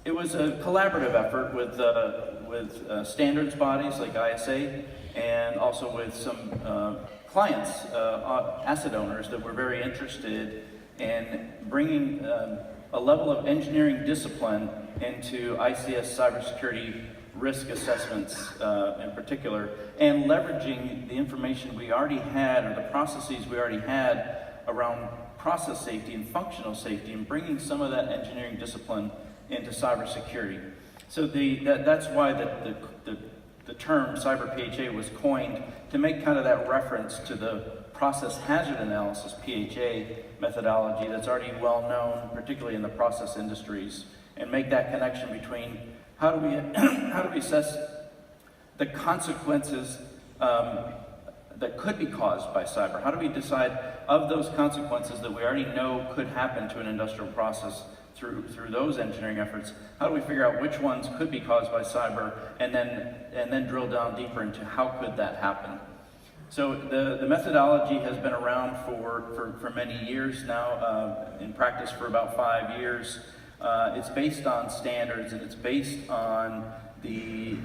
It was a collaborative effort with standards bodies like ISA, and also with some clients, asset owners that were very interested in bringing a level of engineering discipline into ICS cybersecurity risk assessments in particular, and leveraging the information we already had, or the processes we already had around process safety and functional safety, and bringing some of that engineering discipline into cybersecurity. So that's why the term Cyber PHA was coined, to make kind of that reference to the process hazard analysis, PHA, methodology that's already well known, particularly in the process industries, and make that connection between how do we assess the consequences that could be caused by cyber? How do we decide of those consequences that we already know could happen to an industrial process through those engineering efforts? How do we figure out which ones could be caused by cyber, and then drill down deeper into how could that happen? So the methodology has been around for many years now, in practice for about 5 years. It's based on standards, and it's based on the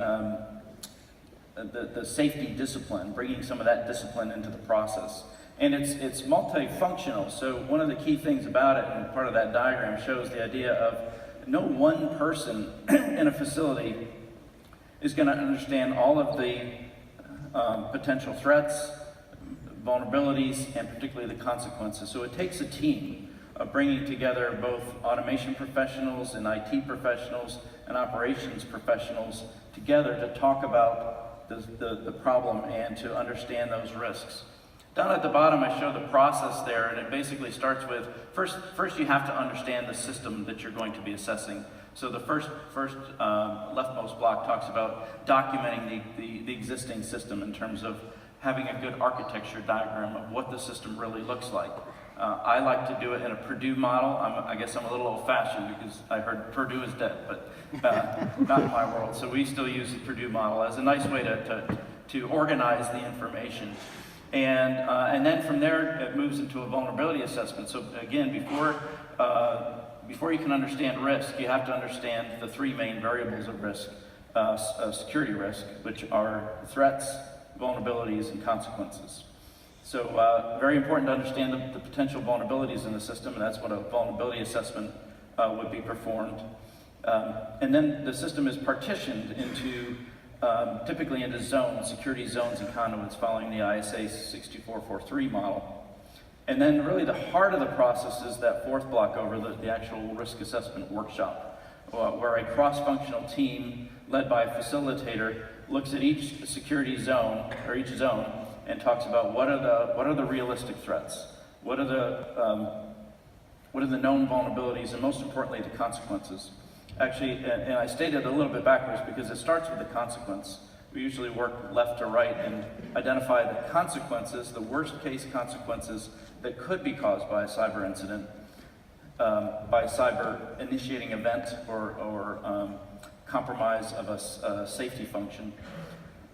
safety discipline, bringing some of that discipline into the process. And it's multifunctional, so one of the key things about it, and part of that diagram shows the idea of no one person in a facility is going to understand all of the potential threats, vulnerabilities, and particularly the consequences. So it takes a team of bringing together both automation professionals and IT professionals and operations professionals together to talk about the problem and to understand those risks. Down at the bottom, I show the process there, and it basically starts with, first you have to understand the system that you're going to be assessing. So the first leftmost block talks about documenting the existing system in terms of having a good architecture diagram of what the system really looks like. I like to do it in a Purdue model. I guess I'm a little old-fashioned because I heard Purdue is dead, but not in my world. So we still use the Purdue model as a nice way to organize the information. And then from there, it moves into a vulnerability assessment. So again, before you can understand risk, you have to understand the three main variables of risk, security risk, which are threats, vulnerabilities, and consequences. So very important to understand the potential vulnerabilities in the system, and that's what a vulnerability assessment would be performed. And then the system is partitioned into, typically into zones, security zones and conduits, following the ISA 6443 model. And then really the heart of the process is that fourth block over the actual risk assessment workshop, where a cross-functional team led by a facilitator looks at each security zone, or each zone, and talks about what are the realistic threats, what are the known vulnerabilities, and most importantly, the consequences. Actually, and I stated a little bit backwards because it starts with the consequence. We usually work left to right and identify the consequences, the worst case consequences that could be caused by a cyber incident, by a cyber initiating event or compromise of a safety function.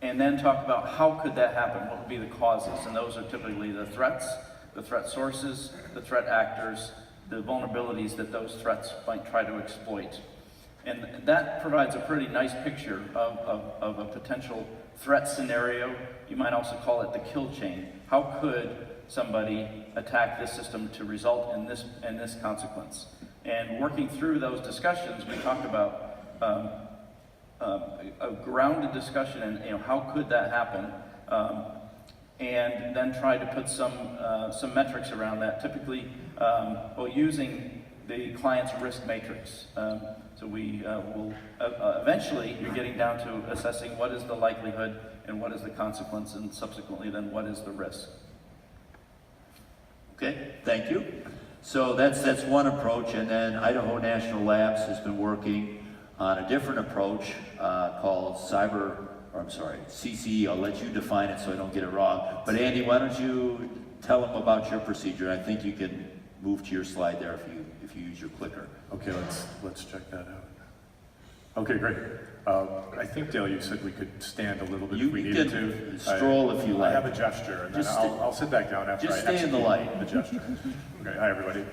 And then talk about how could that happen, what would be the causes, and those are typically the threats, the threat sources, the threat actors, the vulnerabilities that those threats might try to exploit. And that provides a pretty nice picture of a potential threat scenario. You might also call it the kill chain. How could somebody attack this system to result in this consequence? And working through those discussions, we talked about a grounded discussion and how could that happen, and then try to put some metrics around that, typically using the client's risk matrix. So we will eventually, you're getting down to assessing what is the likelihood and what is the consequence, and subsequently then what is the risk. Okay, thank you. So that's one approach, and then Idaho National Labs has been working on a different approach called CCE. I'll let you define it so I don't get it wrong. But Andy, why don't you tell them about your procedure? I think you can move to your slide there if you use your clicker. Okay, let's check that out. Okay, great. I think, Dale, you said we could stand a little bit if we needed to. You can stroll if you like. I have a gesture, and then I'll sit back down after I execute the gesture. Okay, hi everybody.